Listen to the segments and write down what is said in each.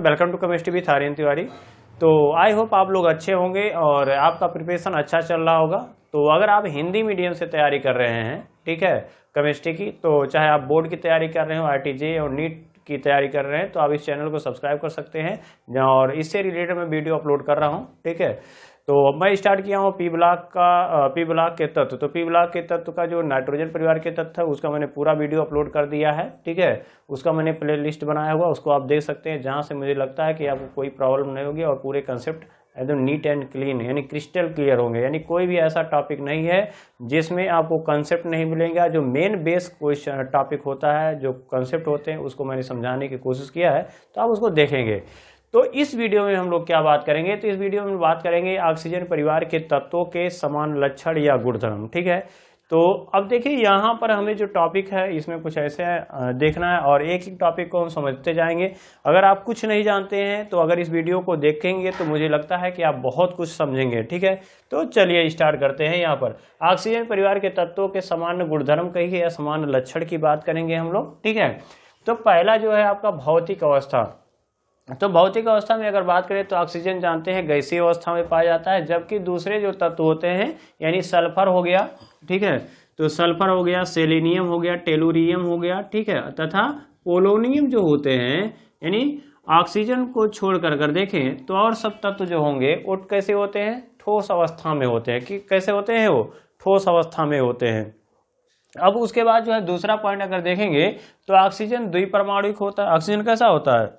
Welcome to chemistry with Aryan Tiwari. तो I hope आप लोग अच्छे होंगे और आपका प्रिपरेशन अच्छा चल रहा होगा। तो अगर आप हिंदी मीडियम से तैयारी कर रहे हैं, ठीक है, केमिस्ट्री की, तो चाहे आप बोर्ड की तैयारी कर रहे हो, आरटीजे और नीट की तैयारी कर रहे हैं, तो आप इस चैनल को सब्सक्राइब कर सकते हैं और इससे रिलेटेड मैं वीडियो अपलोड कर रहा हूँ, ठीक है। तो मैं स्टार्ट किया हूँ पी ब्लॉक के तत्व। तो पी ब्लॉक के तत्व का जो नाइट्रोजन परिवार के तत्व है उसका मैंने पूरा वीडियो अपलोड कर दिया है, ठीक है। उसका मैंने प्ले लिस्ट बनाया हुआ, उसको आप देख सकते हैं, जहाँ से मुझे लगता है कि आपको कोई प्रॉब्लम नहीं होगी और पूरे कंसेप्ट एकदम नीट एंड क्लीन यानी क्रिस्टल क्लियर होंगे। यानी कोई भी ऐसा टॉपिक नहीं है जिसमें आपको कंसेप्ट नहीं मिलेगा। जो मेन बेस क्वेश्चन टॉपिक होता है, जो कंसेप्ट होते हैं, उसको मैंने समझाने की कोशिश किया है, तो आप उसको देखेंगे। तो इस वीडियो में हम लोग क्या बात करेंगे, तो इस वीडियो में बात करेंगे ऑक्सीजन परिवार के तत्वों के समान लक्षण या गुणधर्म, ठीक है। तो अब देखिए यहाँ पर हमें जो टॉपिक है इसमें कुछ ऐसे देखना है और एक एक टॉपिक को हम समझते जाएंगे। अगर आप कुछ नहीं जानते हैं तो अगर इस वीडियो को देखेंगे तो मुझे लगता है कि आप बहुत कुछ समझेंगे, ठीक है। तो चलिए स्टार्ट करते हैं। यहाँ पर ऑक्सीजन परिवार के तत्वों के समान गुणधर्म कहिए या समान लक्षण की बात करेंगे हम लोग, ठीक है। तो पहला जो है आपका भौतिक अवस्था। तो भौतिक अवस्था में अगर बात करें तो ऑक्सीजन जानते हैं गैसीय अवस्था में पाया जाता है, जबकि दूसरे जो तत्व होते हैं यानी सल्फर हो गया, ठीक है, तो सल्फर हो गया, सेलेनियम हो गया, टेलुरियम हो गया, ठीक है, तथा पोलोनियम जो होते हैं यानी ऑक्सीजन को छोड़कर अगर देखें तो और सब तत्व जो होंगे वो कैसे होते हैं, ठोस अवस्था में होते हैं। कि कैसे होते हैं वो, ठोस अवस्था में होते हैं। अब उसके बाद जो है दूसरा पॉइंट अगर देखेंगे तो ऑक्सीजन द्विपरमाणुक होता है। ऑक्सीजन कैसा होता है,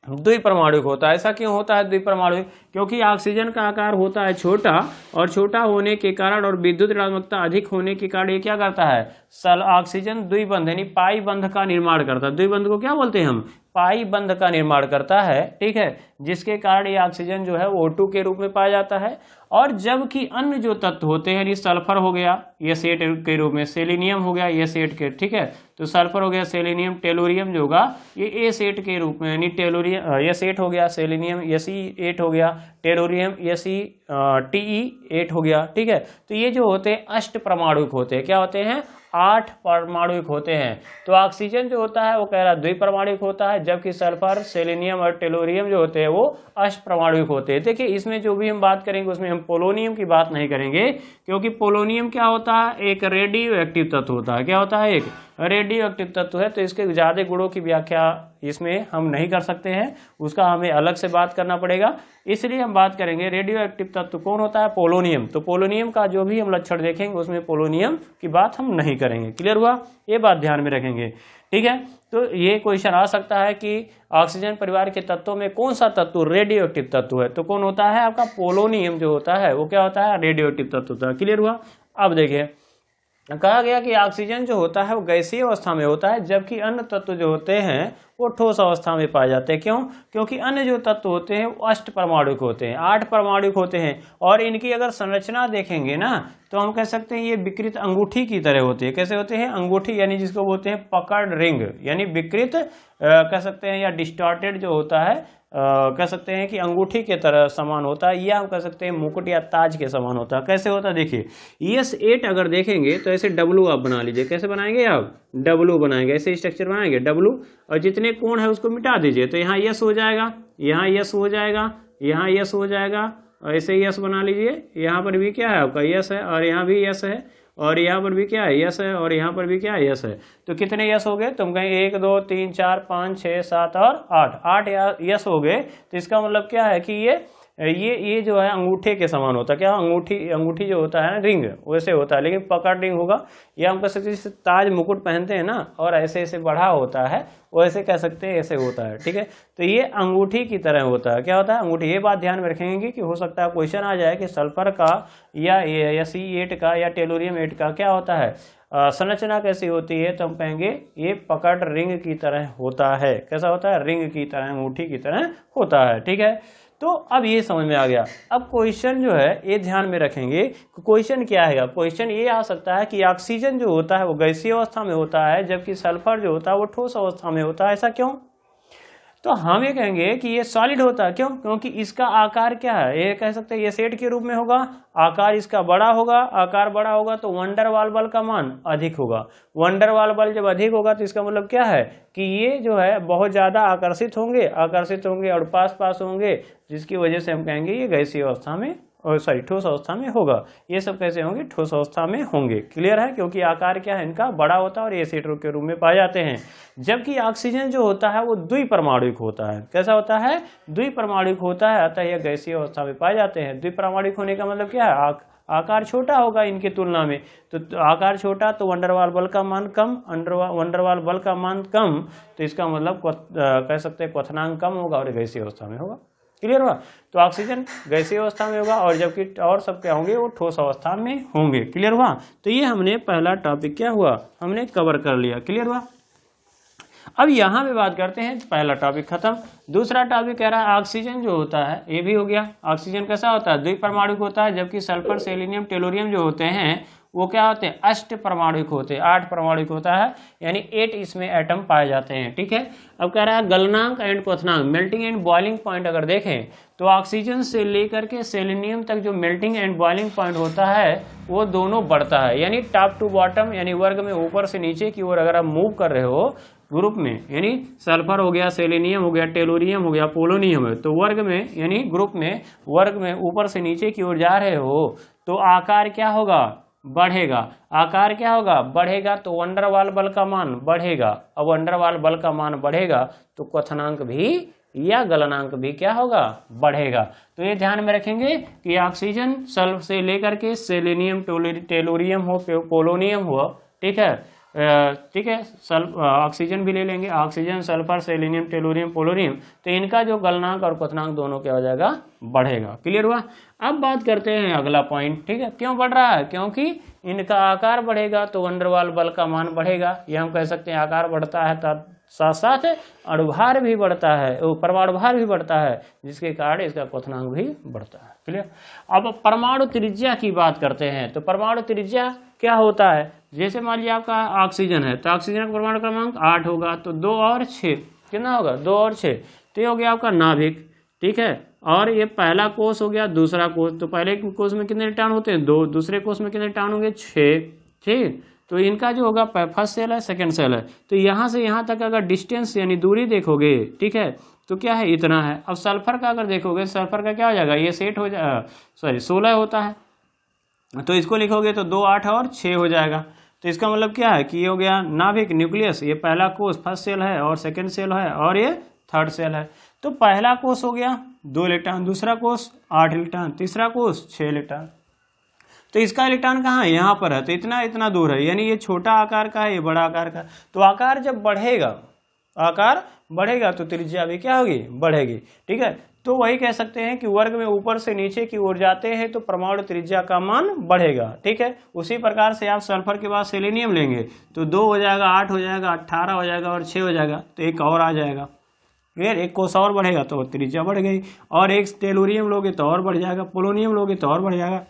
द्विपरमाणुक होता है। ऐसा क्यों होता है द्विपरमाणुक, क्योंकि ऑक्सीजन का आकार होता है छोटा और छोटा होने के कारण और विद्युत ऋणात्मकता अधिक होने के कारण ये क्या करता है, ऑक्सीजन द्विबंध यानी पाई बंध का निर्माण करता है। द्विबंध को क्या बोलते हैं हम, पाई बंध का निर्माण करता है, ठीक है, जिसके कारण ये ऑक्सीजन जो है वो O2 के रूप में पाया जाता है। और जबकि अन्य जो तत्व होते हैं यानी सल्फर हो गया S8 के रूप में, सेलेनियम हो गया S8 के, ठीक है, तो सल्फर हो गया, सेलेनियम, टेलुरियम जो होगा ये S8 के रूप में, यानी टेलुरियम S8 हो गया, सेलेनियम Se8 हो गया, टेलुरियम Te8 हो गया, ठीक है। तो ये जो होते हैं अष्ट परमाणुक होते हैं। क्या होते हैं, 8 परमाणुक होते हैं। तो ऑक्सीजन जो होता है वो कह रहा द्विपरमाणुक होता है, जबकि सल्फर, सेलेनियम और टेलुरियम जो होते हैं वो अष्टपरमाणुक होते हैं। देखिए इसमें जो भी हम बात करेंगे उसमें हम पोलोनियम की बात नहीं करेंगे, क्योंकि पोलोनियम क्या होता है, एक रेडियो एक्टिव तत्व होता है। क्या होता है, एक रेडियो एक्टिव तत्व है। तो इसके ज्यादा गुणों की व्याख्या इसमें हम नहीं कर सकते हैं, उसका हमें अलग से बात करना पड़ेगा। इसलिए हम बात करेंगे रेडियो एक्टिव तत्व कौन होता है, पोलोनियम। तो पोलोनियम का जो भी हम लक्षण देखेंगे उसमें पोलोनियम की बात हम नहीं करेंगे। क्लियर हुआ, ये बात ध्यान में रखेंगे, ठीक है। तो ये क्वेश्चन आ सकता है कि ऑक्सीजन परिवार के तत्वों में कौन सा तत्व रेडियो एक्टिव तत्व है, तो कौन होता है आपका पोलोनियम जो होता है वो क्या होता है, रेडियो एक्टिव तत्व होता है। क्लियर हुआ। अब देखिए कहा गया कि ऑक्सीजन जो होता है वो गैसीय अवस्था में होता है, जबकि अन्य तत्व जो होते हैं वो ठोस अवस्था में पाए जाते हैं। क्यों, क्योंकि अन्य जो तत्व होते हैं वो अष्ट परमाणुक होते हैं, 8 परमाणुक होते हैं। और इनकी अगर संरचना देखेंगे ना तो हम कह सकते हैं ये विकृत अंगूठी की तरह होती है। कैसे होते हैं, अंगूठी, यानी जिसको बोलते हैं पकड़ रिंग, यानी विकृत कह सकते हैं, या डिस्टॉर्टेड जो होता है कह सकते हैं कि अंगूठी के तरह समान होता है, या हम कह सकते हैं मुकुट या ताज के समान होता है। कैसे होता है, देखिए S8 अगर देखेंगे तो ऐसे W आप बना लीजिए। कैसे बनाएंगे आप, W बनाएंगे, ऐसे स्ट्रक्चर बनाएंगे W, और जितने कोण है उसको मिटा दीजिए। तो यहाँ S हो जाएगा, यहाँ S हो जाएगा, यहाँ S हो जाएगा, और ऐसे S बना लीजिए। यहाँ पर भी क्या है आपका S है, और यहाँ भी S है, और यहाँ पर भी क्या है S है, और यहाँ पर भी क्या है S है। तो कितने S हो गए, तुम कहें 1 2 3 4 5 6 7 और 8 S हो गए। तो इसका मतलब क्या है कि ये जो है अंगूठे के समान होता है। क्या, अंगूठी जो होता है रिंग वैसे होता है, लेकिन पकड़ रिंग होगा, या हम कह सकते हैं ताज मुकुट पहनते हैं ना और ऐसे ऐसे बढ़ा होता है, वैसे कह सकते हैं ऐसे होता है, ठीक है। तो ये अंगूठी की तरह होता है। क्या होता है, अंगूठी। ये बात ध्यान में रखेंगे कि हो सकता है क्वेश्चन आ जाए कि सल्फर का या Se8 का या टेलुरियम 8 का क्या होता है, संरचना कैसी होती है, तो हम कहेंगे ये पकड़ रिंग की तरह होता है। कैसा होता है, रिंग की तरह, अंगूठी की तरह होता है, ठीक है। तो अब ये समझ में आ गया। अब क्वेश्चन जो है ये ध्यान में रखेंगे, क्वेश्चन क्या है, क्वेश्चन ये आ सकता है कि ऑक्सीजन जो होता है वो गैसीय अवस्था में होता है, जबकि सल्फर जो होता है वो ठोस अवस्था में होता है। ऐसा क्यों, तो हम ये कहेंगे कि ये सॉलिड होता है। क्यों? क्योंकि इसका आकार क्या है, ये कह सकते हैं ये सेट के रूप में होगा, आकार इसका बड़ा होगा, आकार बड़ा होगा तो वंडरवाल बल का मान अधिक होगा। वंडरवाल बल जब अधिक होगा तो इसका मतलब क्या है कि ये जो है बहुत ज्यादा आकर्षित होंगे और पास पास होंगे, जिसकी वजह से हम कहेंगे ये गैसीय अवस्था में ठोस अवस्था में होगा। ये सब कैसे होंगे? ठोस अवस्था में होंगे। क्लियर है? क्योंकि आकार क्या है इनका बड़ा होता है और ये एसिड के रूप में पाए जाते हैं। जबकि ऑक्सीजन जो होता है वो द्विपरमाणुक होता है। कैसा होता है? द्विपरमाणुक होता है, अतः यह गैसीय अवस्था में पाए जाते हैं। द्विपरमाणुक होने का मतलब क्या है? आकार छोटा होगा इनकी तुलना में, तो आकार छोटा तो वंडरवाल बल का मान कम, वंडरवाल बल का मान कम, तो इसका मतलब कह सकते हैं क्वथनांक कम होगा और गैसीय अवस्था में होगा। क्लियर हुआ? तो ऑक्सीजन गैसीय अवस्था में होगा और जबकि और सब क्या होंगे? वो ठोस अवस्था में होंगे। क्लियर हुआ? तो ये हमने पहला टॉपिक क्या हुआ, हमने कवर कर लिया। क्लियर हुआ? अब यहाँ पे बात करते हैं, पहला टॉपिक खत्म। दूसरा टॉपिक कह रहा है ऑक्सीजन जो होता है, ये भी हो गया। ऑक्सीजन कैसा होता है? द्विपरमाणुक होता है, जबकि सल्फर, सेलेनियम, टेलोरियम जो होते हैं वो क्या होते हैं? अष्ट परमाणुक होते हैं, 8 परमाणुक होता है, यानी 8 इसमें एटम पाए जाते हैं। ठीक है। अब कह रहा है गलनांक एंड क्वथनांक, मेल्टिंग एंड बॉइलिंग पॉइंट अगर देखें तो ऑक्सीजन से लेकर के सेलेनियम तक जो मेल्टिंग एंड बॉइलिंग पॉइंट होता है वो दोनों बढ़ता है, यानी टॉप टू बॉटम, यानी वर्ग में ऊपर से नीचे की ओर अगर आप मूव कर रहे हो ग्रुप में, यानी सल्फर हो गया, सेलेनियम हो गया, टेलोरियम हो गया, पोलोनियम है, तो वर्ग में यानी ग्रुप में वर्ग में ऊपर से नीचे की ओर जा रहे हो तो आकार क्या होगा? बढ़ेगा। आकार क्या होगा? बढ़ेगा, तो वंडरवाल बल का मान बढ़ेगा। अब वंडरवाल बल का मान बढ़ेगा तो क्वथनांक भी या गलनांक भी क्या होगा? बढ़ेगा। तो ये ध्यान में रखेंगे कि ऑक्सीजन सल्फर से लेकर के सेलेनियम, टेलोरियम हो, पोलोनियम हो, ठीक है, ठीक है, ऑक्सीजन भी ले लेंगे, oxygen, sulphur, selenium, tellurium, polonium, तो इनका जो गलनांक और क्वथनांक दोनों क्या हो जाएगा? बढ़ेगा। क्लियर हुआ? अब बात करते हैं अगला पॉइंट। ठीक है, क्यों बढ़ रहा है? क्योंकि इनका आकार बढ़ेगा तो वंडरवाल बल का मान बढ़ेगा। यह हम कह सकते हैं आकार बढ़ता है साथ साथ अणुभार भी बढ़ता है, परमाणु भार भी बढ़ता है, जिसके कारण इसका क्वथनांक भी बढ़ता है। क्लियर? अब परमाणु त्रिज्या की बात करते हैं। तो परमाणु त्रिज्या क्या होता है? जैसे मान लिया आपका ऑक्सीजन है तो ऑक्सीजन का परमाणु क्रमांक 8 होगा, तो 2 और 6 कितना होगा? 2 और 6, तो ये हो गया आपका नाभिक। ठीक है, और ये पहला कोष हो गया, दूसरा कोष, तो पहले कोष में कितने इलेक्ट्रॉन होते हैं? 2, दूसरे कोष में कितने इलेक्ट्रॉन होंगे? 6। ठीक, तो इनका जो होगा फर्स्ट सेल है, सेकंड सेल है, तो यहाँ से यहाँ तक अगर डिस्टेंस यानी दूरी देखोगे, ठीक है, तो क्या है? इतना है। अब सल्फर का अगर देखोगे, सल्फर का क्या हो जाएगा? ये सेट हो जाएगा, सॉरी 16 होता है, तो इसको लिखोगे तो 2, 8 और 6 हो जाएगा। तो इसका मतलब क्या है कि ये हो गया नाभिक, न्यूक्लियस, ये पहला कोष फर्स्ट सेल है और सेकंड सेल है और ये थर्ड सेल है। तो पहला कोष हो गया 2 इलेक्ट्रॉन, दूसरा कोष 8 इलेक्ट्रॉन, तीसरा कोष 6 इलेक्ट्रॉन। तो इसका इलेक्ट्रॉन कहाँ है? यहाँ पर है, तो इतना दूर है, यानी ये छोटा आकार का है, ये बड़ा आकार का। तो आकार जब बढ़ेगा, आकार बढ़ेगा तो त्रिज्या भी क्या होगी? बढ़ेगी। ठीक है, तो वही कह सकते हैं कि वर्ग में ऊपर से नीचे की ओर जाते हैं तो परमाणु त्रिज्या का मान बढ़ेगा। ठीक है, उसी प्रकार से आप सल्फर के बाद सेलेनियम लेंगे तो 2 हो जाएगा, 8 हो जाएगा, 18 हो जाएगा और 6 हो जाएगा, तो एक और आ जाएगा। क्लियर? एक कोष और बढ़ेगा तो त्रिज्या बढ़ गई, और एक टेलोरियम लोगे तो और बढ़ जाएगा, पोलोनियम लोगे तो और बढ़ जाएगा।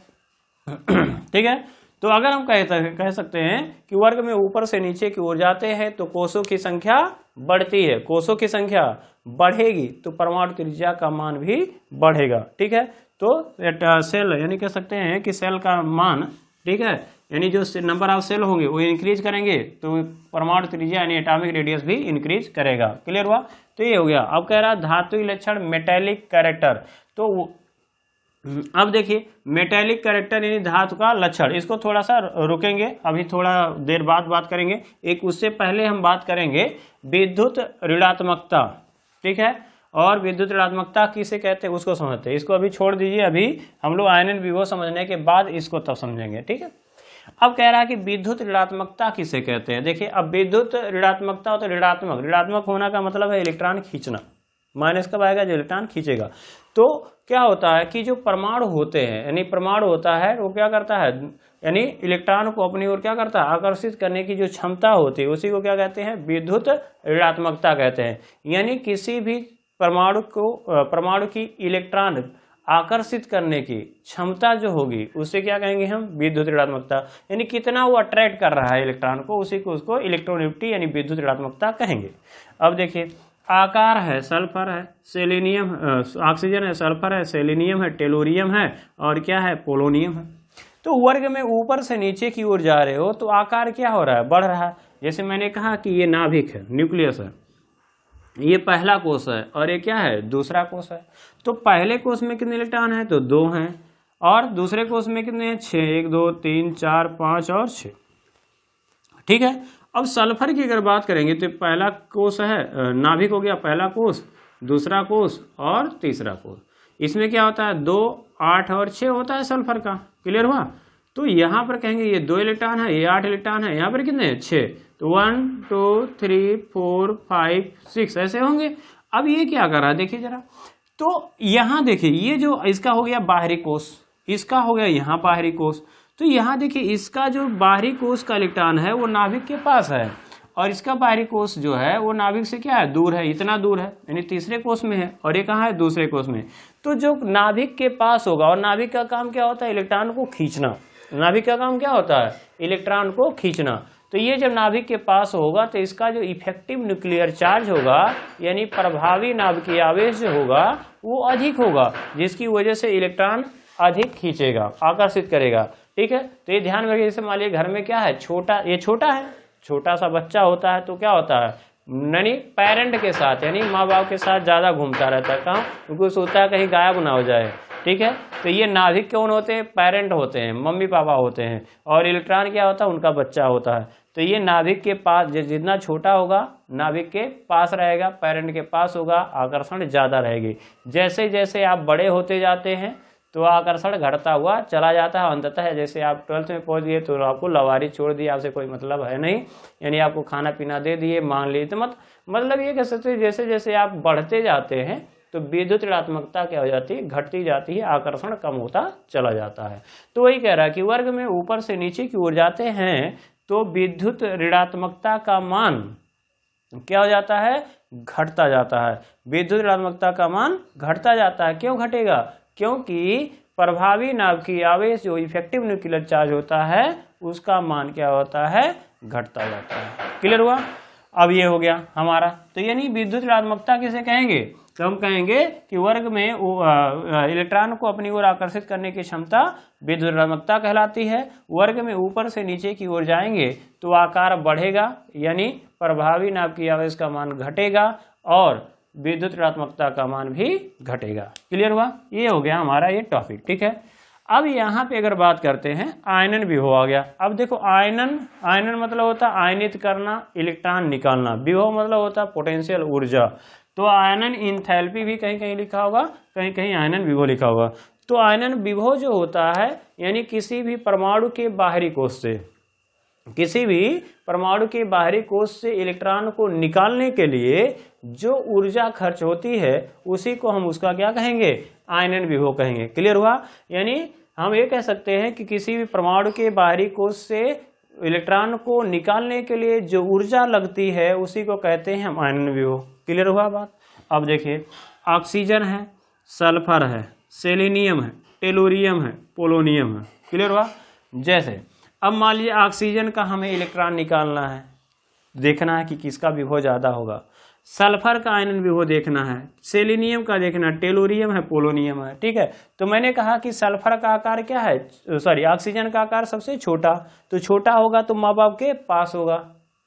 ठीक है, तो अगर हम कह सकते हैं कि वर्ग में ऊपर से नीचे की ओर जाते हैं तो कोषों की संख्या बढ़ती है, कोषों की संख्या बढ़ेगी तो परमाणु त्रिज्या का मान भी बढ़ेगा। ठीक है, तो सेल यानी कह सकते हैं कि सेल का मान, ठीक है, यानी जो नंबर ऑफ सेल होंगे वो इंक्रीज करेंगे तो परमाणु त्रिज्या यानी एटॉमिक रेडियस भी इंक्रीज करेगा। क्लियर हुआ? तो ये हो गया। अब कह रहा है धात्विक लक्षण, मेटेलिक कैरेक्टर। तो अब देखिए मेटेलिक कैरेक्टर यानी धातु का लक्षण, इसको थोड़ा सा रुकेंगे, अभी थोड़ा देर बाद बात करेंगे। एक उससे पहले हम बात करेंगे विद्युत ऋणात्मकता। ठीक है, और विद्युत ऋणात्मकता किसे कहते हैं उसको समझते हैं, इसको अभी छोड़ दीजिए, अभी हम लोग आयनन विभव समझने के बाद इसको तब समझेंगे। ठीक है, अब कह रहा है कि विद्युत ऋणात्मकता किसे कहते हैं। देखिए अब विद्युत ऋणात्मकता तो ऋणात्मक होना का मतलब है इलेक्ट्रॉन खींचना, माइनस कब आएगा? जो इलेक्ट्रॉन खींचेगा। तो क्या होता है कि जो परमाणु होते हैं, यानी परमाणु होता है वो क्या करता है, यानी इलेक्ट्रॉन को अपनी ओर क्या करता है? आकर्षित करने की जो क्षमता होती है उसी को क्या कहते हैं? विद्युत ऋणात्मकता कहते हैं। यानी किसी भी परमाणु की इलेक्ट्रॉन आकर्षित करने की क्षमता जो होगी उसे क्या कहेंगे हम? विद्युत ऋणात्मकता। यानी कितना वो अट्रैक्ट कर रहा है इलेक्ट्रॉन को, उसी को उसको इलेक्ट्रोनेगेटिविटी यानी विद्युत ऋणात्मकता कहेंगे। अब देखिए आकार है, सल्फर है, सेलेनियम, ऑक्सीजन है, सल्फर है, सेलेनियम है, टेलोरियम है और क्या है, पोलोनियम है। तो वर्ग में ऊपर से नीचे की ओर जा रहे हो तो आकार क्या हो रहा है, बढ़ रहा है। जैसे मैंने कहा कि ये नाभिक है, न्यूक्लियस है, ये पहला कोष है और ये क्या है, दूसरा कोष है। तो पहले कोष में कितने इलेक्ट्रॉन है, तो 2 हैं, और दूसरे कोष में कितने हैं, 6, 1 2 3 4 5 और 6। ठीक है। अब सल्फर की अगर बात करेंगे तो पहला कोष है, नाभिक हो गया पहला कोष, दूसरा कोष और तीसरा कोष। इसमें क्या होता है, 2, 8 और 6 होता है सल्फर का। क्लियर हुआ। तो यहाँ पर कहेंगे ये 2 इलेक्ट्रॉन है, ये 8 इलेक्ट्रॉन है, यहाँ पर कितने हैं, 6। तो 1 2 3 4 5 6 ऐसे होंगे। अब ये क्या कर रहा है, देखिए जरा। तो यहाँ देखिए, ये जो इसका हो गया बाहरी कोष, इसका हो गया यहाँ बाहरी कोष। तो यहाँ देखिए, इसका जो बाहरी कोष का इलेक्ट्रॉन है वो नाभिक के पास है, और इसका बाहरी कोष जो है वो नाभिक से क्या है, दूर है, इतना दूर है, यानी तीसरे कोष में है, और ये कहाँ है, दूसरे कोष में। तो जो नाभिक के पास होगा, और नाभिक का काम क्या होता है, इलेक्ट्रॉन को खींचना। नाभिक का काम क्या होता है, इलेक्ट्रॉन को खींचना। तो ये जब नाभिक के पास होगा तो इसका जो इफेक्टिव न्यूक्लियर चार्ज होगा, यानी प्रभावी नाभिकीय आवेश जो होगा वो अधिक होगा, जिसकी वजह से इलेक्ट्रॉन अधिक खींचेगा, आकर्षित करेगा। ठीक है। तो ये ध्यान रखिए। जैसे मान लीजिए घर में क्या है, छोटा, ये छोटा है, छोटा सा बच्चा होता है तो क्या होता है, यानी पेरेंट के साथ, यानी माँ बाप के साथ ज़्यादा घूमता रहता है, कहाँ, क्योंकि सोचता है कहीं गायब ना हो जाए। ठीक है। तो ये नाभिक कौन होते हैं, पेरेंट होते हैं, मम्मी पापा होते हैं, और इलेक्ट्रॉन क्या होता है, उनका बच्चा होता है। तो ये नाभिक के पास जितना छोटा होगा, नाभिक के पास रहेगा, पेरेंट के पास होगा, आकर्षण ज़्यादा रहेगी। जैसे जैसे आप बड़े होते जाते हैं तो आकर्षण घटता हुआ चला जाता है। अंततः जैसे आप 12th में पहुंच गए तो आपको लवारी छोड़ दी, आपसे कोई मतलब है नहीं, यानी आपको खाना पीना दे दिए, मान लिए। तो मतलब ये कह सकते हैं, जैसे जैसे आप बढ़ते जाते हैं तो विद्युत ऋणात्मकता क्या हो जाती है, घटती जाती है, आकर्षण कम होता चला जाता है। तो वही कह रहा है कि वर्ग में ऊपर से नीचे की ओर जाते हैं तो विद्युत ऋणात्मकता का मान क्या हो जाता है, घटता जाता है। विद्युत ऋणात्मकता का मान घटता जाता है। क्यों घटेगा, क्योंकि प्रभावी नाभिकीय आवेश जो इफेक्टिव न्यूक्लियर चार्ज होता है उसका मान क्या होता है, घटता जाता है। क्लियर हुआ। अब ये हो गया हमारा। तो यानी विद्युत ऋणात्मकता किसे कहेंगे, तो हम कहेंगे कि वर्ग में इलेक्ट्रॉन को अपनी ओर आकर्षित करने की क्षमता विद्युत ऋणात्मकता कहलाती है। वर्ग में ऊपर से नीचे की ओर जाएंगे तो आकार बढ़ेगा, यानी प्रभावी नाभिकीय आवेश का मान घटेगा और विद्युत ऋणात्मकता का मान भी घटेगा। क्लियर हुआ। ये हो गया हमारा ये टॉपिक। ठीक है। अब यहाँ पे अगर बात करते हैं, आयनन विभव आ गया। अब देखो, आयनन मतलब होता है आयनित करना, इलेक्ट्रॉन निकालना। विभव मतलब होता है पोटेंशियल ऊर्जा। तो आयनन इंथैल्पी भी कहीं कहीं लिखा होगा, कहीं कहीं आयनन विभव लिखा होगा। तो आयनन विभव जो होता है, यानी किसी भी परमाणु के बाहरी कोष से, किसी भी परमाणु के बाहरी कोष से इलेक्ट्रॉन को निकालने के लिए जो ऊर्जा खर्च होती है उसी को हम उसका क्या कहेंगे, आयनन विभव कहेंगे। क्लियर हुआ। यानी हम ये कह सकते हैं कि किसी भी परमाणु के बाहरी कोष से इलेक्ट्रॉन को निकालने के लिए जो ऊर्जा लगती है उसी को कहते हैं हम आयनन विभव। क्लियर हुआ बात। अब देखिए, ऑक्सीजन है, सल्फर है, सेलेनियम है, टेलोरियम है, पोलोनियम है। क्लियर हुआ। जैसे अब मान लीजिए ऑक्सीजन का हमें इलेक्ट्रॉन निकालना है, देखना है कि किसका विभव ज़्यादा होगा। सल्फर का आयनन विभव देखना है, सेलेनियम का देखना, टेलोरियम है, पोलोनियम है। ठीक है। तो मैंने कहा कि सल्फर का आकार क्या है, सॉरी ऑक्सीजन का आकार सबसे छोटा, तो छोटा होगा तो माँ बाप के पास होगा।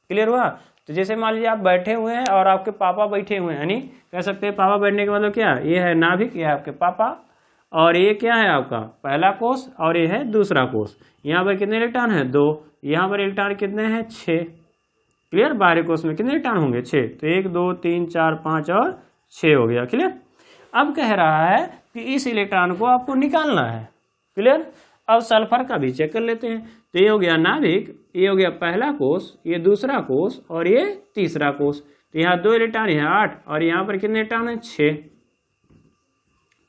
क्लियर हुआ। तो जैसे मान लीजिए आप बैठे हुए हैं और आपके पापा बैठे हुए हैं, यानी कह सकते हैं पापा बैठने के मतलब क्या, ये है नाभिक, ये है आपके पापा, और ये क्या है आपका पहला कोष, और ये है दूसरा कोष। यहाँ पर कितने इलेक्ट्रॉन है, 2। यहाँ पर इलेक्ट्रॉन कितने हैं, 6। क्लियर। बाहरी कोष में कितने इलेक्ट्रॉन होंगे, 6। तो 1 2 3 4 5 और 6 हो गया। क्लियर। अब कह रहा है कि इस इलेक्ट्रॉन को आपको निकालना है। क्लियर। अब सल्फर का भी चेक कर लेते हैं। तो ये हो गया नाभिक, ये हो गया पहला कोष, ये दूसरा कोष और ये तीसरा कोष। तो यहाँ 2 इलेक्ट्रॉन, यहाँ 8, और यहाँ पर कितने इलेक्ट्रॉन है, 6।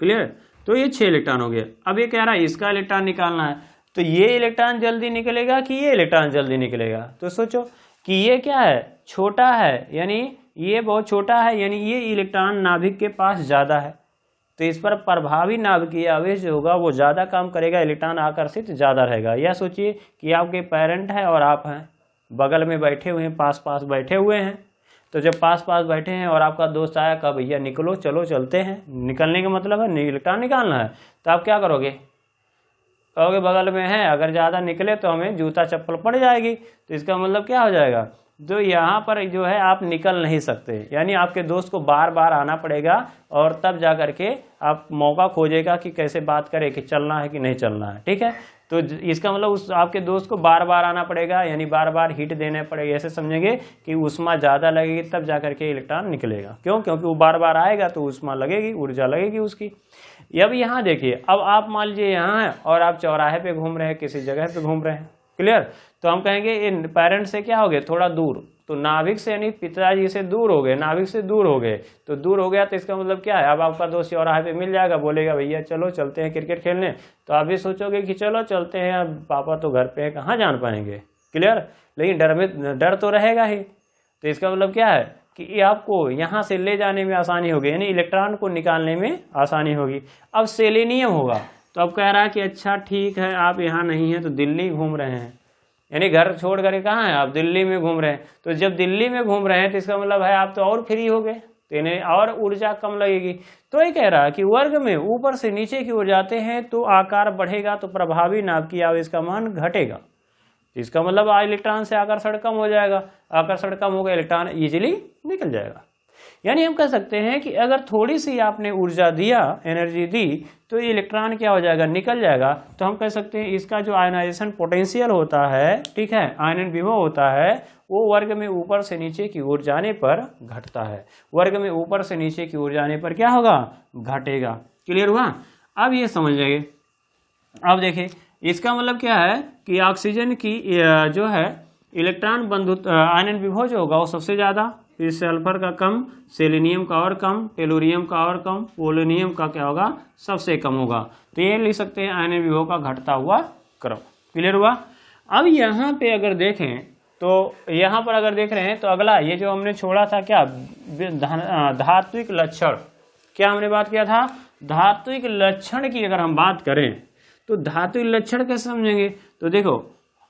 क्लियर। तो ये 6 इलेक्ट्रॉन हो गया। अब ये कह रहा है इसका इलेक्ट्रॉन निकालना है, तो ये इलेक्ट्रॉन जल्दी निकलेगा कि ये इलेक्ट्रॉन जल्दी निकलेगा। तो सोचो कि ये क्या है, छोटा है, यानी ये बहुत छोटा है, यानी ये इलेक्ट्रॉन नाभिक के पास ज़्यादा है, तो इस पर प्रभावी नाभिकीय आवेश जो होगा वो ज़्यादा काम करेगा, इलेक्ट्रॉन आकर्षित ज़्यादा रहेगा। या सोचिए कि आपके पेरेंट है और आप हैं, बगल में बैठे हुए हैं, पास पास बैठे हुए हैं, तो जब पास पास बैठे हैं और आपका दोस्त आया, कहा भैया निकलो चलो चलते हैं, निकलने का मतलब है इलेक्ट्रॉन निकालना है, तो आप क्या करोगे, कहोगे बगल में है, अगर ज़्यादा निकले तो हमें जूता चप्पल पड़ जाएगी, तो इसका मतलब क्या हो जाएगा, तो यहाँ पर जो है आप निकल नहीं सकते, यानी आपके दोस्त को बार बार आना पड़ेगा और तब जा करके आप मौका खोजेगा कि कैसे बात करें कि चलना है कि नहीं चलना है, ठीक है। तो इसका मतलब उस आपके दोस्त को बार बार आना पड़ेगा, यानी बार बार हीट देने पड़ेगा, ऐसे समझेंगे कि ऊष्मा ज़्यादा लगेगी तब जा करके इलेक्ट्रॉन निकलेगा। क्यों? क्योंकि वो बार बार आएगा तो ऊष्मा लगेगी, ऊर्जा लगेगी उसकी। अब यहाँ देखिए, अब आप मान लीजिए यहाँ है और आप चौराहे पे घूम रहे हैं, किसी जगह पे घूम रहे हैं, क्लियर, तो हम कहेंगे इन पेरेंट से क्या हो गए, थोड़ा दूर, तो नाभिक से यानी पिताजी से दूर हो गए, नाभिक से दूर हो गए, तो दूर हो गया तो इसका मतलब क्या है, अब आपका दोस्त चौराहे पे मिल जाएगा, बोलेगा भैया चलो चलते हैं क्रिकेट खेलने, तो आप भी सोचोगे कि चलो चलते हैं, अब पापा तो घर पे है, कहाँ जान पाएंगे, क्लियर, लेकिन डर तो रहेगा ही। तो इसका मतलब क्या है कि आपको यहाँ से ले जाने में आसानी होगी, यानी इलेक्ट्रॉन को निकालने में आसानी होगी। अब सेलेनियम होगा, तो अब कह रहा है कि अच्छा ठीक है, आप यहाँ नहीं है तो दिल्ली घूम रहे हैं, यानी घर छोड़ कर कहाँ है, आप दिल्ली में घूम रहे हैं, तो जब दिल्ली में घूम रहे हैं तो इसका मतलब है आप तो और फ्री हो गए, तो इन्हें और ऊर्जा कम लगेगी। तो ये कह रहा है कि वर्ग में ऊपर से नीचे की ओर जाते हैं तो आकार बढ़ेगा, तो प्रभावी नाभ की आवेश का मान घटेगा, इसका मतलब इलेक्ट्रॉन से आकर्षण कम हो जाएगा, आकर्षण कम होगा, इलेक्ट्रॉन इजीली निकल जाएगा। यानी हम कह सकते हैं कि अगर थोड़ी सी आपने ऊर्जा दिया, एनर्जी दी, तो ये इलेक्ट्रॉन क्या हो जाएगा, निकल जाएगा। तो हम कह सकते हैं इसका जो आयनाइजेशन पोटेंशियल होता है, ठीक है, आयनन विभव होता है, वो वर्ग में ऊपर से नीचे की ओर जाने पर घटता है, वर्ग में ऊपर से नीचे की ओर जाने पर क्या होगा, घटेगा। क्लियर हुआ? अब ये समझ जाइए। अब देखिए इसका मतलब क्या है कि ऑक्सीजन की जो है इलेक्ट्रॉन बंधुता आयनन विभव जो होगा वो सबसे ज़्यादा, फिर सल्फर का कम, सेलेनियम का और कम, टेलुरियम का और कम, पोलोनियम का क्या होगा, सबसे कम होगा। तो ये लिख सकते हैं आयनन विभव का घटता हुआ क्रम। क्लियर हुआ? अब यहाँ पे अगर देखें तो यहाँ पर अगर देख रहे हैं तो अगला ये जो हमने छोड़ा था क्या, धात्विक लक्षण, क्या हमने बात किया था, धात्विक लक्षण की अगर हम बात करें तो धात्विक लक्षण कैसे समझेंगे, तो देखो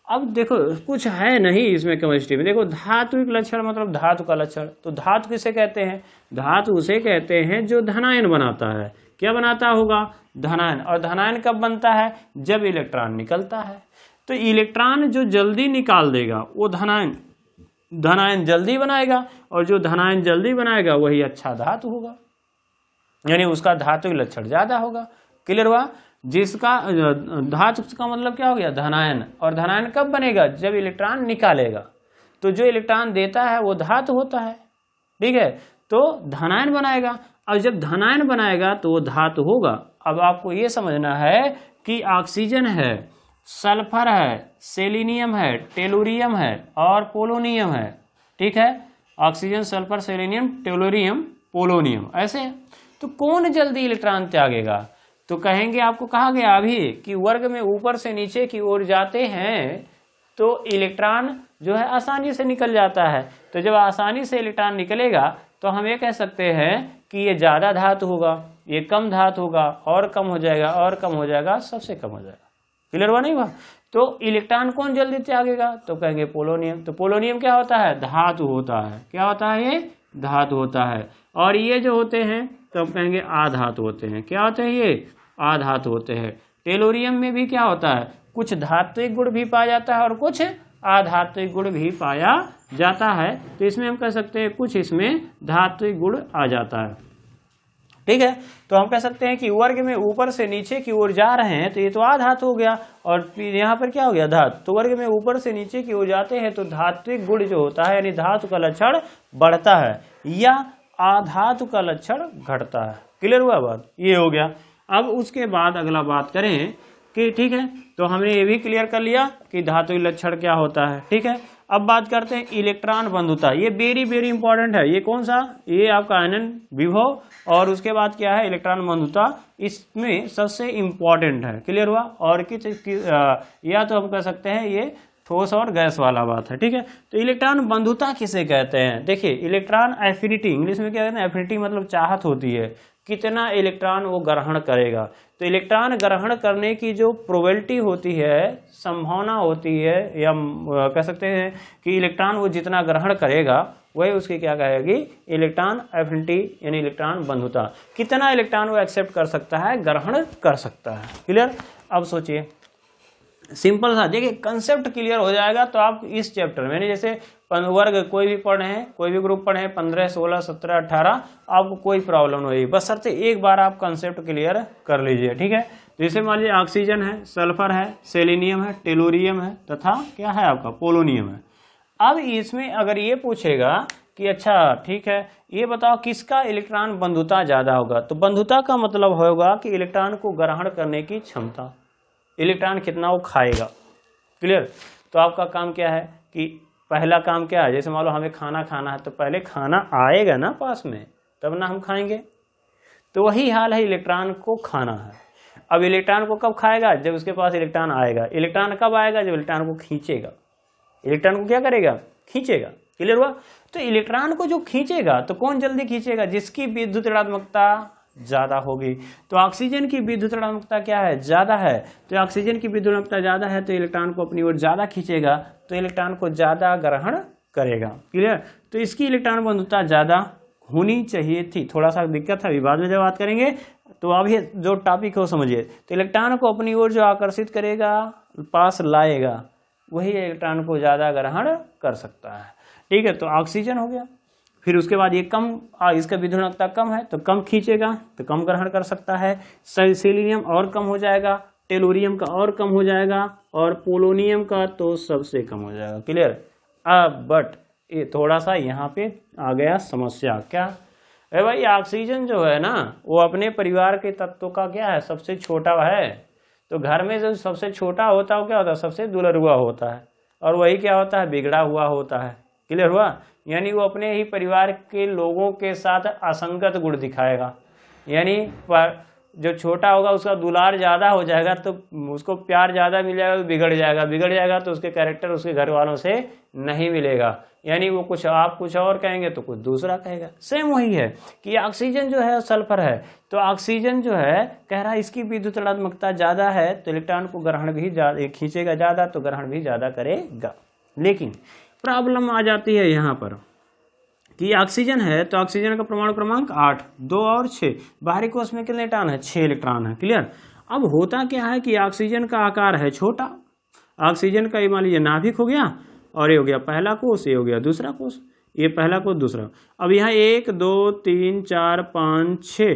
अब देखो कुछ है नहीं इसमें केमिस्ट्री में, देखो धात्विक लक्षण मतलब धातु का लक्षण, तो धातु किसे कहते हैं, धातु उसे कहते हैं जो धनायन बनाता है। क्या बनाता होगा, धनायन, और धनायन कब बनता है, जब इलेक्ट्रॉन निकलता है। तो इलेक्ट्रॉन जो जल्दी निकाल देगा वो धनायन जल्दी बनाएगा, और जो धनायन जल्दी बनाएगा वही अच्छा धातु होगा, यानी उसका धात्विक लक्षण ज्यादा होगा। क्लियर हुआ? जिसका धातु का मतलब क्या हो गया, धनायन, और धनायन कब बनेगा, जब इलेक्ट्रॉन निकालेगा। तो जो इलेक्ट्रॉन देता है वो धातु होता है, ठीक है, तो धनायन बनाएगा, और जब धनायन बनाएगा तो वो धातु होगा। अब आपको ये समझना है कि ऑक्सीजन है, सल्फर है, सेलेनियम है, टेलुरियम है और पोलोनियम है, ठीक है, oxygen, sulphur, selenium, tellurium, polonium, ऐसे। तो कौन जल्दी इलेक्ट्रॉन त्यागेगा, तो कहेंगे, आपको कहा गया अभी कि वर्ग में ऊपर से नीचे की ओर जाते हैं तो इलेक्ट्रॉन जो है आसानी से निकल जाता है। तो जब आसानी से इलेक्ट्रॉन निकलेगा तो हम ये कह सकते हैं कि ये ज़्यादा धातु होगा, ये कम धातु होगा, और कम हो जाएगा, और कम हो जाएगा, सबसे कम हो जाएगा। क्लियर हुआ नहीं हुआ? तो इलेक्ट्रॉन कौन जल्दी त्यागेगा, तो कहेंगे पोलोनियम। तो पोलोनियम क्या होता है, धातु होता है। क्या होता है, ये धातु होता है। और ये जो होते हैं तो हम कहेंगे आधातु होते हैं। क्या होते हैं, ये आधातु होते हैं। टेलुरियम में भी क्या होता है, कुछ धात्विक गुण भी पाया जाता है और कुछ आधात्विक गुण भी पाया जाता है। तो इसमें हम कह सकते हैं कुछ इसमें धात्विक गुण आ जाता है, ठीक है। तो हम कह सकते हैं कि वर्ग में ऊपर से नीचे की ओर जा रहे हैं तो ये तो आधातु हो गया, और यहाँ पर क्या हो गया, धातु। तो वर्ग में ऊपर से नीचे की ओर जाते हैं तो धात्विक गुण जो होता है यानी धातु का लक्षण बढ़ता है या आधातु का लक्षण घटता है। क्लियर हुआ बात, ये हो गया। अब उसके बाद अगला बात करें कि ठीक है, तो हमने ये भी क्लियर कर लिया कि धात्विक लक्षण क्या होता है, ठीक है। अब बात करते हैं इलेक्ट्रॉन बंधुता। ये वेरी वेरी इंपॉर्टेंट है। ये कौन सा, ये आपका आयनन विभव, और उसके बाद क्या है, इलेक्ट्रॉन बंधुता, इसमें सबसे इंपॉर्टेंट है। क्लियर हुआ? और या तो हम कह सकते हैं ये ठोस और गैस वाला बात है, ठीक है। तो इलेक्ट्रॉन बंधुता किसे कहते हैं, देखिए इलेक्ट्रॉन एफिनिटी, इंग्लिश में क्या कहते हैं, एफिनिटी मतलब चाहत होती है कितना इलेक्ट्रॉन वो ग्रहण करेगा। तो इलेक्ट्रॉन ग्रहण करने की जो प्रोबेबिलिटी होती है, संभावना होती है, या कह सकते हैं कि इलेक्ट्रॉन वो जितना ग्रहण करेगा वही उसकी क्या कहेगी, इलेक्ट्रॉन एफिनिटी यानी इलेक्ट्रॉन बंधुता। कितना इलेक्ट्रॉन वो एक्सेप्ट कर सकता है, ग्रहण कर सकता है। क्लियर। अब सोचिए सिंपल सा, देखिए कंसेप्ट क्लियर हो जाएगा तो आप इस चैप्टर में जैसे वर्ग कोई भी पढ़े हैं, कोई भी ग्रुप पढ़े हैं, 15, 16, 17, 18, आपको कोई प्रॉब्लम नहीं, बस सरते एक बार आप कंसेप्ट क्लियर कर लीजिए। ठीक है। जैसे मान लीजिए ऑक्सीजन है, सल्फर है, सेलेनियम है, टेलोरियम है तथा क्या है आपका पोलोनियम है। अब इसमें अगर ये पूछेगा कि अच्छा ठीक है ये बताओ किसका इलेक्ट्रॉन बंधुता ज्यादा होगा, तो बंधुता का मतलब होगा कि इलेक्ट्रॉन को ग्रहण करने की क्षमता, इलेक्ट्रॉन कितना वो खाएगा। क्लियर। तो आपका काम क्या है कि पहला काम क्या है, जैसे मान लो हमें खाना खाना है तो पहले खाना आएगा ना पास में तब ना हम खाएंगे, तो वही हाल है इलेक्ट्रॉन को खाना है। अब इलेक्ट्रॉन को कब खाएगा, जब उसके पास इलेक्ट्रॉन आएगा। इलेक्ट्रॉन कब आएगा, जब इलेक्ट्रॉन को खींचेगा। इलेक्ट्रॉन को क्या करेगा, खींचेगा। क्लियर हुआ। तो इलेक्ट्रॉन को जो खींचेगा तो कौन जल्दी खींचेगा, जिसकी विद्युत ऋणात्मकता ज्यादा होगी। तो ऑक्सीजन की विद्युत ऋणात्मकता क्या है, ज्यादा है। तो ऑक्सीजन की विद्युत ऋणात्मकता ज्यादा है तो इलेक्ट्रॉन को अपनी ओर ज्यादा खींचेगा, तो इलेक्ट्रॉन को ज्यादा ग्रहण करेगा। क्लियर। तो इसकी इलेक्ट्रॉन बंधुता ज्यादा होनी चाहिए थी। थोड़ा सा दिक्कत है, अभी बाद में जब बात करेंगे तो अभी जो टॉपिक हो समझिए। तो इलेक्ट्रॉन को अपनी ओर जो आकर्षित करेगा, पास लाएगा, वही इलेक्ट्रॉन को ज्यादा ग्रहण कर सकता है। ठीक है। तो ऑक्सीजन हो गया। फिर उसके बाद ये कम, इसका विद्युत ऋणात्मकता कम है तो कम खींचेगा तो कम ग्रहण कर सकता है। सेलेनियम और कम हो जाएगा, टेलोरियम का और कम हो जाएगा, और पोलोनियम का तो सबसे कम हो जाएगा। क्लियर। अब बट ये थोड़ा सा यहाँ पे आ गया समस्या। क्या है भाई, ऑक्सीजन जो है ना वो अपने परिवार के तत्वों का क्या है, सबसे छोटा है। तो घर में जो सबसे छोटा होता है वो क्या होता है, सबसे दुलरुआ होता है, और वही क्या होता है, बिगड़ा हुआ होता है। क्लियर हुआ। यानी वो अपने ही परिवार के लोगों के साथ असंगत गुण दिखाएगा। यानी जो छोटा होगा उसका दुलार ज़्यादा हो जाएगा तो उसको प्यार ज़्यादा मिल जाएगा, तो बिगड़ जाएगा, बिगड़ जाएगा तो उसके कैरेक्टर उसके घर वालों से नहीं मिलेगा। यानी वो कुछ आप कुछ और कहेंगे तो कुछ दूसरा कहेगा। सेम वही है कि ऑक्सीजन जो है सल्फर है, तो ऑक्सीजन जो है कह रहा है इसकी विद्युत ऋणात्मकता ज़्यादा है तो इलेक्ट्रॉन को ग्रहण भी ज़्यादा खींचेगा, ज़्यादा तो ग्रहण भी ज़्यादा करेगा। लेकिन प्रॉब्लम आ जाती है यहाँ पर कि ऑक्सीजन है तो ऑक्सीजन का परमाणु क्रमांक 8, 2 और 6, बाहरी कोश में कितने इलेक्ट्रॉन है, 6 इलेक्ट्रॉन है। क्लियर। अब होता क्या है कि ऑक्सीजन का आकार है छोटा। ऑक्सीजन का ये मान लीजिए नाभिक हो गया, और ये हो गया पहला कोश, ये हो गया दूसरा कोश, ये पहला कोश दूसरा। अब यहाँ 1, 2, 3, 4, 5, 6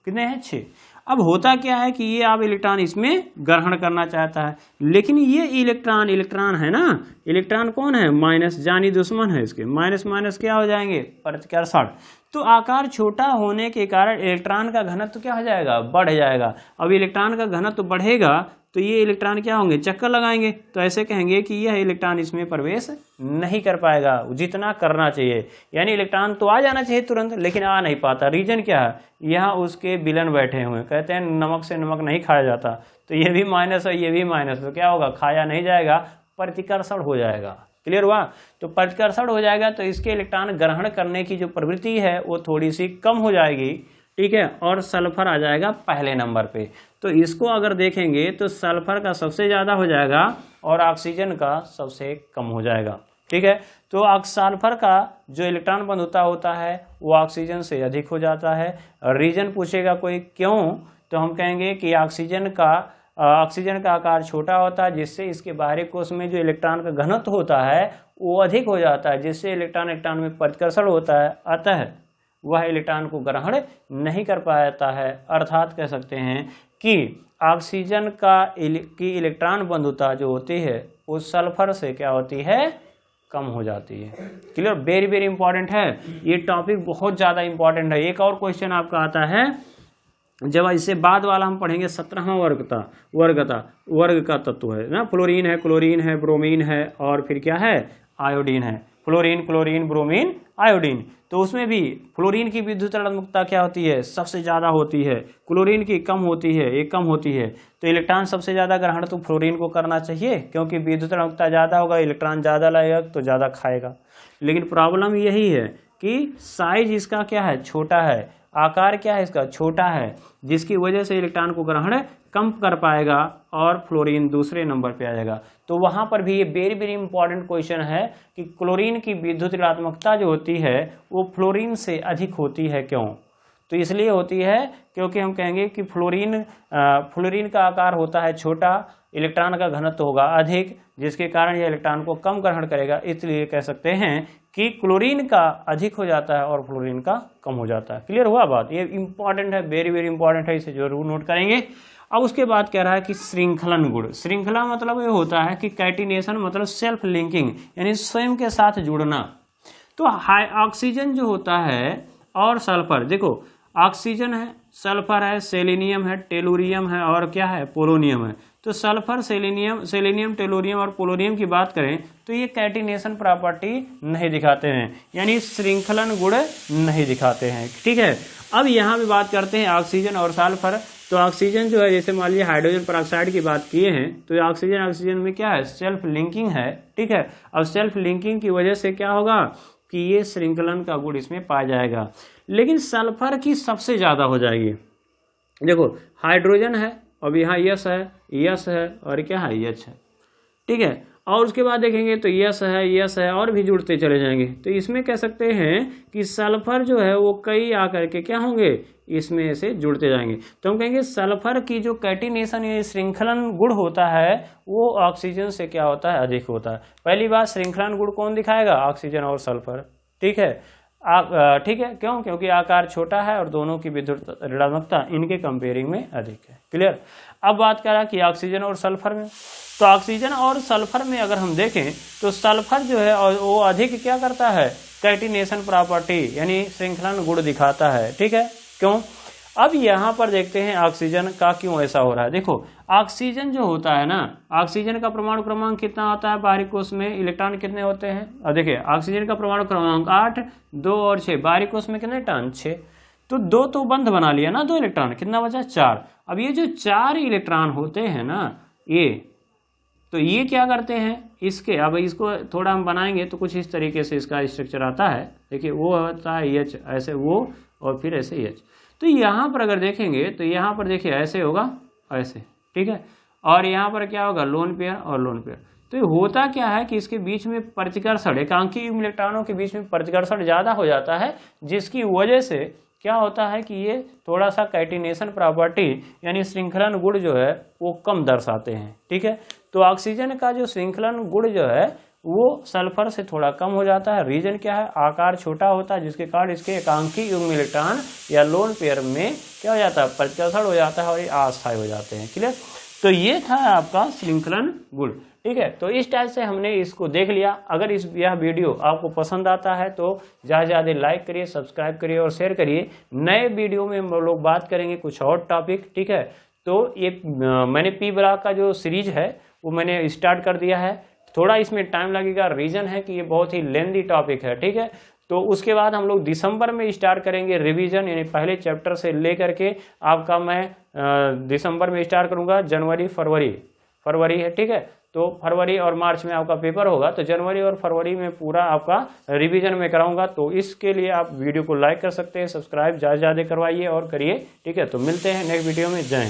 कितने हैं, 6। अब होता क्या है कि ये आप इलेक्ट्रॉन इसमें ग्रहण करना चाहता है, लेकिन ये इलेक्ट्रॉन है ना, इलेक्ट्रॉन कौन है, माइनस, जानी दुश्मन है इसके। माइनस माइनस क्या हो जाएंगे, प्रतिकर्षण। तो आकार छोटा होने के कारण इलेक्ट्रॉन का घनत्व क्या हो जाएगा, बढ़ जाएगा। अब इलेक्ट्रॉन का घनत्व बढ़ेगा तो ये इलेक्ट्रॉन क्या होंगे, चक्कर लगाएंगे, तो ऐसे कहेंगे कि यह इलेक्ट्रॉन इसमें प्रवेश नहीं कर पाएगा जितना करना चाहिए। यानी इलेक्ट्रॉन तो आ जाना चाहिए तुरंत, लेकिन आ नहीं पाता। रीजन क्या है, यहाँ उसके विलन बैठे हुए, कहते हैं नमक से नमक नहीं खाया जाता, तो ये भी माइनस है, ये भी माइनस, तो क्या होगा, खाया नहीं जाएगा, प्रतिकर्षण हो जाएगा। क्लियर हुआ। तो प्रतिकर्षण हो जाएगा तो इसके इलेक्ट्रॉन ग्रहण करने की जो प्रवृत्ति है वो थोड़ी सी कम हो जाएगी। ठीक है। और सल्फर आ जाएगा पहले नंबर पे। तो इसको अगर देखेंगे तो सल्फर का सबसे ज़्यादा हो जाएगा और ऑक्सीजन का सबसे कम हो जाएगा। ठीक है। तो सल्फर का जो इलेक्ट्रॉन बंधुता होता है वो ऑक्सीजन से अधिक हो जाता है। रीजन पूछेगा कोई क्यों, तो हम कहेंगे कि ऑक्सीजन का आकार छोटा होता है, जिससे इसके बाहरी कोश में जो इलेक्ट्रॉन का घनत्व होता है वो अधिक हो जाता है, जिससे इलेक्ट्रॉन में प्रतिकर्षण होता है, अतः वह इलेक्ट्रॉन को ग्रहण नहीं कर पाता है। अर्थात कह सकते हैं कि ऑक्सीजन की इलेक्ट्रॉन बंधुता जो होती है वो सल्फर से क्या होती है, कम हो जाती है। क्लियर। वेरी वेरी इंपॉर्टेंट है ये टॉपिक, बहुत ज़्यादा इंपॉर्टेंट है। एक और क्वेश्चन आपका आता है जब इससे बाद वाला हम पढ़ेंगे 17वां वर्ग का तत्व है ना, फ्लोरीन है, क्लोरीन है, ब्रोमीन है, और फिर क्या है, आयोडीन है। Fluorine, chlorine, bromine, iodine. तो उसमें भी फ्लोरीन की विद्युत ऋणात्मकता क्या होती है, सबसे ज़्यादा होती है। क्लोरीन की कम होती है, एक कम होती है। तो इलेक्ट्रॉन सबसे ज़्यादा ग्रहण तो फ्लोरीन को करना चाहिए, क्योंकि विद्युत ऋणात्मकता ज़्यादा होगा, इलेक्ट्रॉन ज़्यादा लाएगा तो ज़्यादा खाएगा। लेकिन प्रॉब्लम यही है कि साइज इसका क्या है, छोटा है। आकार क्या है इसका, छोटा है, जिसकी वजह से इलेक्ट्रॉन को ग्रहण कम कर पाएगा और फ्लोरीन दूसरे नंबर पे आ जाएगा। तो वहां पर भी ये वेरी वेरी इंपॉर्टेंट क्वेश्चन है कि क्लोरीन की विद्युत ऋणात्मकता जो होती है वो फ्लोरीन से अधिक होती है, क्यों? तो इसलिए होती है क्योंकि हम कहेंगे कि फ्लोरीन का आकार होता है छोटा, इलेक्ट्रॉन का घनत्व होगा अधिक, जिसके कारण यह इलेक्ट्रॉन को कम ग्रहण करेगा। इसलिए कह सकते हैं कि क्लोरीन का अधिक हो जाता है और फ्लोरीन का कम हो जाता है। क्लियर हुआ बात? ये इंपॉर्टेंट है, वेरी वेरी इंपॉर्टेंट है, इसे जरूर नोट करेंगे। अब उसके बाद कह रहा है कि श्रृंखलन गुण। श्रृंखला मतलब ये होता है कि कैटिनेशन मतलब सेल्फ लिंकिंग, यानी स्वयं के साथ जुड़ना। तो ऑक्सीजन जो होता है और सल्फर, देखो ऑक्सीजन है, सल्फर है, सेलेनियम है, टेलुरियम है और क्या है, पोलोनियम है। तो सल्फर, सेलेनियम, टेलुरियम और पोलोनियम की बात करें तो ये कैटिनेशन प्रॉपर्टी नहीं दिखाते हैं, यानी श्रृंखलन गुण नहीं दिखाते हैं। ठीक है, अब यहाँ पे बात करते हैं ऑक्सीजन और सल्फर। तो ऑक्सीजन जो है, जैसे मान लीजिए हाइड्रोजन परऑक्साइड की बात किए हैं, तो ऑक्सीजन में क्या है, सेल्फ लिंकिंग है। ठीक है, अब सेल्फ लिंकिंग की वजह से क्या होगा कि ये श्रृंखलन का गुण इसमें पाया जाएगा। लेकिन सल्फर की सबसे ज्यादा हो जाएगी। देखो हाइड्रोजन है, अब यहाँ यस है और क्या है, यच है। ठीक है, और उसके बाद देखेंगे तो यस है और भी जुड़ते चले जाएंगे। तो इसमें कह सकते हैं कि सल्फर जो है वो कई आकर के क्या होंगे, इसमें से जुड़ते जाएंगे। तो हम कहेंगे सल्फर की जो कैटिनेशन या श्रृंखलन गुण होता है वो ऑक्सीजन से क्या होता है, अधिक होता है। पहली बात, श्रृंखलन गुण कौन दिखाएगा, ऑक्सीजन और सल्फर। ठीक है, ठीक है, क्यों? क्योंकि आकार छोटा है और दोनों की विद्युत ऋणात्मकता इनके कंपेयरिंग में अधिक है। क्लियर। अब बात करा कि ऑक्सीजन और सल्फर में, तो ऑक्सीजन और सल्फर में अगर हम देखें तो सल्फर जो है वो अधिक क्या करता है, कैटिनेशन प्रॉपर्टी यानी श्रृंखलन गुण दिखाता है। ठीक है, क्यों? अब यहाँ पर देखते हैं ऑक्सीजन का क्यों ऐसा हो रहा है। देखो ऑक्सीजन जो होता है ना, ऑक्सीजन का परमाणु क्रमांक कितना होता है, बाहरी कोश में इलेक्ट्रॉन कितने होते हैं, और देखिए ऑक्सीजन का परमाणु क्रमांक 8, 2 और 6, बाहरी कोश में कितने इलेक्ट्रॉन, 6। तो 2 तो बंध बना लिया ना, 2 इलेक्ट्रॉन, कितना बचा, 4। अब ये जो 4 इलेक्ट्रॉन होते हैं ना ये, तो ये क्या करते हैं इसके, अब इसको थोड़ा हम बनाएंगे तो कुछ इस तरीके से इसका स्ट्रक्चर आता है। देखिए वो होता है एच, ऐसे वो और फिर ऐसे एच। तो यहाँ पर अगर देखेंगे तो यहाँ पर देखिए ऐसे होगा, ऐसे। ठीक है, और यहाँ पर क्या होगा, लोन पेयर और लोन पेयर। तो ये होता क्या है कि इसके बीच में प्रतिकर्षण, एकांकी इलेक्ट्रॉनों के बीच में प्रतिकर्षण ज़्यादा हो जाता है, जिसकी वजह से क्या होता है कि ये थोड़ा सा कैटिनेशन प्रॉपर्टी यानी श्रृंखलन गुण जो है वो कम दर्शाते हैं। ठीक है, तो ऑक्सीजन का जो श्रृंखलन गुण जो है वो सल्फर से थोड़ा कम हो जाता है। रीजन क्या है, आकार छोटा होता है, जिसके कारण इसके एकांकी युग्म इलेक्ट्रॉन या लोन पेयर में क्या हो जाता है, प्रतिकर्षण हो जाता है और ये अस्थायी हो जाते हैं। क्लियर। तो ये था आपका श्रृंखलन गुण। ठीक है, तो इस टाइप से हमने इसको देख लिया। अगर यह वीडियो आपको पसंद आता है तो ज़्यादा लाइक करिए, सब्सक्राइब करिए और शेयर करिए। नए वीडियो में हम लोग बात करेंगे कुछ और टॉपिक। ठीक है, तो ये मैंने पी ब्लॉक का जो सीरीज है वो मैंने स्टार्ट कर दिया है। थोड़ा इसमें टाइम लगेगा, रीजन है कि ये बहुत ही लेंदी टॉपिक है। ठीक है, तो उसके बाद हम लोग दिसंबर में स्टार्ट करेंगे रिवीजन, यानी पहले चैप्टर से लेकर के आपका मैं दिसंबर में स्टार्ट करूंगा, जनवरी फरवरी है। ठीक है, तो फरवरी और मार्च में आपका पेपर होगा, तो जनवरी और फरवरी में पूरा आपका रिवीजन में कराऊंगा। तो इसके लिए आप वीडियो को लाइक कर सकते हैं, सब्सक्राइब ज़्यादा करवाइए और करिए। ठीक है, तो मिलते हैं नेक्स्ट वीडियो में। जय हिंद।